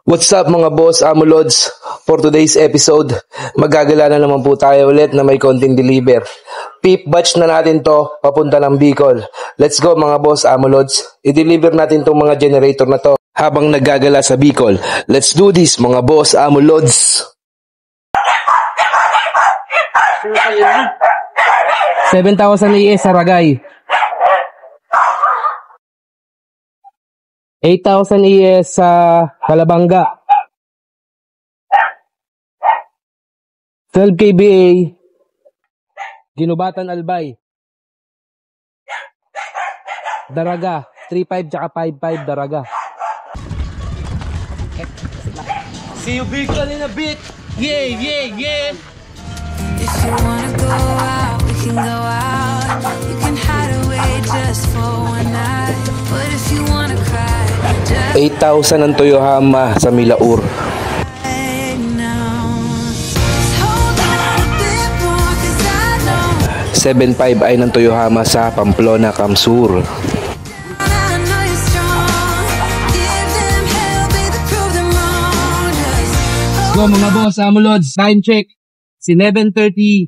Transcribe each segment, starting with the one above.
What's up mga boss, Amulods? For today's episode, magagala na naman po tayo ulit na may konting deliver. Peep batch na natin to, papunta ng Bicol. Let's go mga boss, Amulods. I-deliver natin tong mga generator na to habang naggagala sa Bicol. Let's do this mga boss, Amulods. 7,000 ES sa Ragay. 8,000 ES sa Kalabanga. 12 kBA Ginubatan Albay. Daraga 3.5 tsaka 5.5 Daraga. See you Bicol in a bit. Yeah, yeah, yeah. If you wanna go out, we can go out. You can hide away just for one night. But if you wanna cry, just 8,000 ang Toyohama sa Milaur. right now. Just hold on a bit more, 'cause I know 7.5 ay ng Toyohama sa Pamplona, Kamsur. I know you're strong. Give them hell, baby, prove them wrong. Just Go mga boss, Amulods, time check. 11:30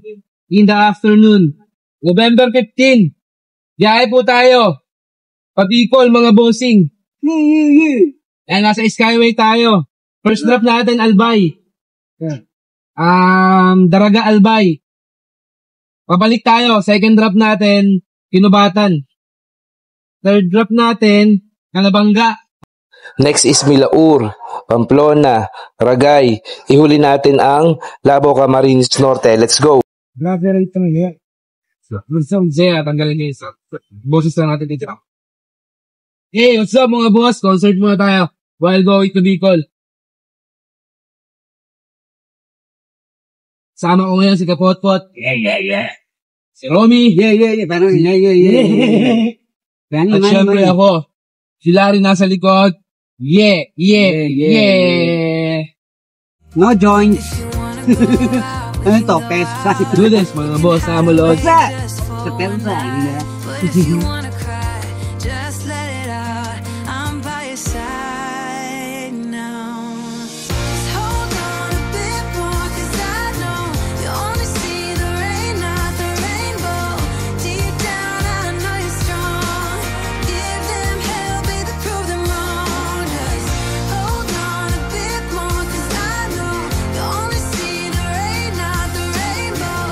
in the afternoon. November 15. Biyahe po tayo. Pa-Bicol mga bossing. Ayan, nasa Skyway tayo. First drop natin, Albay. Daraga Albay. Pabalik tayo. Second drop natin, Ginubatan. Third drop natin, Kalabanga. Next is Milaur, Pamplona, Ragay. Ihuli natin ang Labo Camarines Norte. Let's go. Grabe rin ito nga. Gusto mo siya, tanggalin niya isa. Boses na natin dito. Hey, what's up mga boss? Concert muna tayo while going to Bicol. Sama ko ngayon si Kapotpot. Yeah. Si Romy. Yeah. Parang yeah. At syempre ako. Si Larry nasa likod. Yeah. No joints. if you wanna go out, Ano to? Pesa. Do this mga boss, Amulods. Sa pesa. but if you wanna cry, just let it out. I'm by your side now. Just hold on a bit more, 'cause I know you only see the rain, not the rainbow. Deep down, I know you're strong. Give them hell, baby, prove them wrong. Just hold on a bit more, 'cause I know you only see the rain, not the rainbow.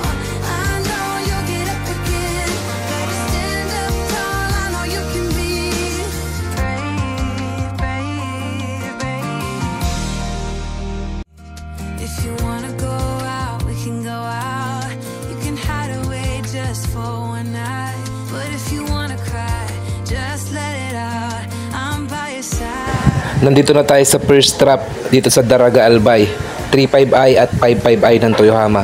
I know you'll get up again. Gotta stand up tall, I know you can be brave. If you wanna go out, we can go out. You can hide away just for one night. But if you wanna cry, just let it out. I'm by your side. Nandito na tayo sa first trap dito sa Daraga Albay. 3.5i at 5.5i ng Toyohama.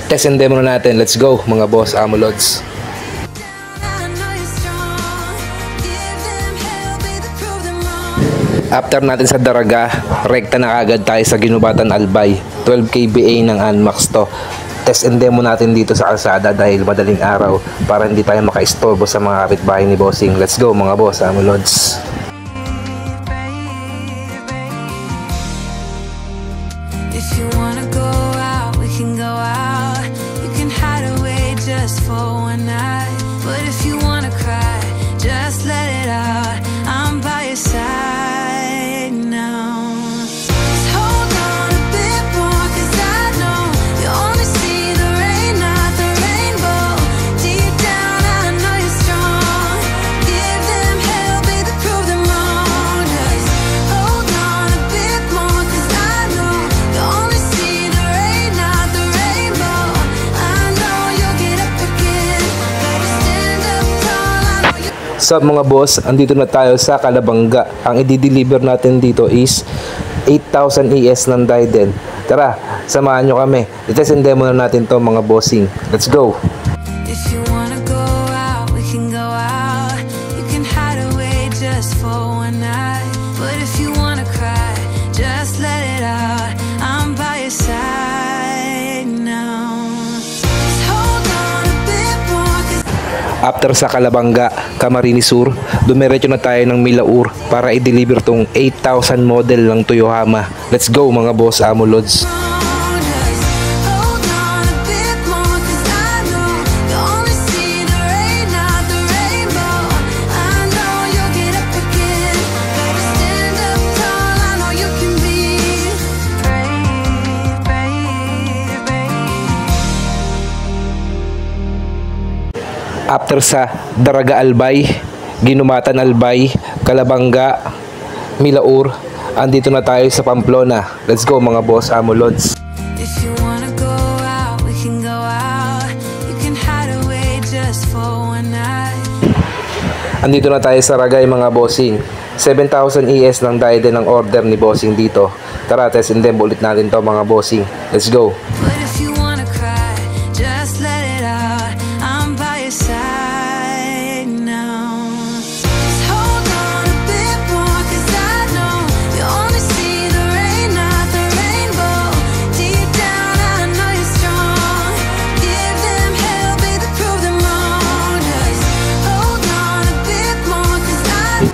Test and demo na natin. Let's go mga boss, Amulods. I know you're strong. Give them hell, baby, prove them wrong. After natin sa Daraga, rekta na agad tayo sa Ginubatan Albay. 12 kBA ng Anmax to. Test and demo natin dito sa kalsada dahil madaling araw para hindi tayo makaistorbo sa mga kapitbahay ni Bossing. Let's go mga boss, Amulods. If you wanna go out, we can go out. You can hide away just for one night. But if you wanna cry, just let it out. I'm by your side now. Just hold on a bit more, 'cause I know you only see the rain, not the rainbow. Deep down, I know you're strong. Give them hell, baby, prove them wrong. Just hold on a bit more, 'cause I know you only see the rain, not the rainbow. I know you'll get up again. Gotta stand up tall, I know you. Sa mga boss, andito na tayo sa Kalabanga. Ang i-deliver natin dito is 8,000 ES ng Diden. Tara, samahan nyo kami. I-test and demo na natin to mga bossing. Let's go! If you wanna go out, we can go out. You can hide away just for one night. But if you wanna cry, just let it out. I'm by your side now. Just hold on a bit more, 'cause After sa Calabanga, Camarines Sur, dumiretso na tayo ng Milaur para i-deliver tong 8,000 model ng Toyohama. Let's go mga boss amo lods. Hold on a bit more, 'cause I know you only see the rain, not the rainbow. I know you'll get up again. Better stand up tall, I know you can be brave, brave, brave. After sa Daraga Albay, Ginumatan Albay, Calabanga, Milaur, andito na tayo sa Pamplona. Let's go mga boss amo lods. If you wanna go out, we can go out. You can hide away just for one night. Andito na tayo sa Ragay mga bossing. 7,000 ES lang dahil din ang order ni bossing dito. Tara, test and demo ulit natin to mga bossing. Let's go. But if you wanna cry, just let it out. I'm by your side now. Just hold on a bit more, 'cause I know you only see the rain, not the rainbow. Deep down, I know you're strong. Give them hell, baby, prove them wrong. Just hold on a bit more, 'cause I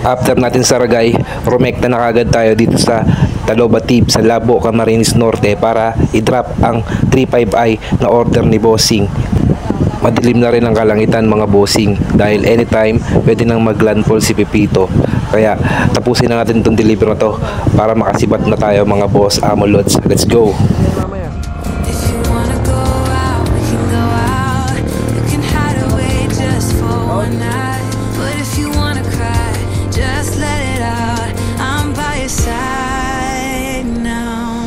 After natin sa Ragay, rumekta na kagad tayo dito sa Talobatib sa Labo, Camarines Norte para i-drop ang 35i na order ni bossing. Madilim na rin ang kalangitan mga bossing dahil anytime pwede nang maglandfall si Pepito. Kaya tapusin na natin itong deliver na to para makasibat na tayo mga boss amo lods. Let's go! If you wanna go out, we can go out. You can hide away just for one night. But if you wanna cry, just let it out. I'm by your side now.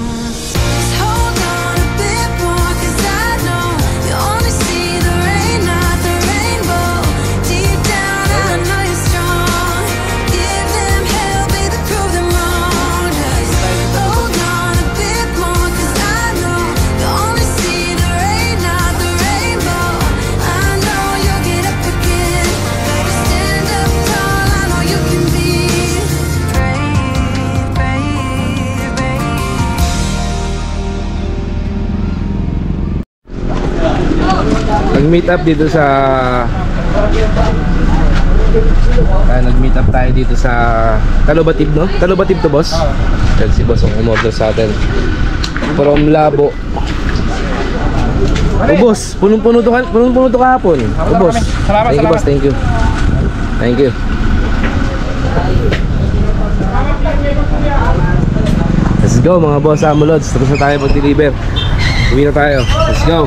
Just hold on a bit more, 'cause I know you only see the rain, not the rainbow. Deep down, I know you're strong. Give them hell, baby, prove them wrong. Just hold on a bit more, 'cause I know you only see the rain, not the rainbow. I know you'll get up again. Better stand up tall, I know you can be brave, brave, brave. Nag-meet up dito sa nag-meet up tayo dito sa Talobatib, no? Talobatib to boss? Yan si boss ang umorder sa atin from Labo. Boss, punong-puno to kahapon. Boss. Thank you boss, thank you. Thank you. Let's go mga boss amo lods. Tapos na tayo mag-deliver. Uwi na tayo. Let's go.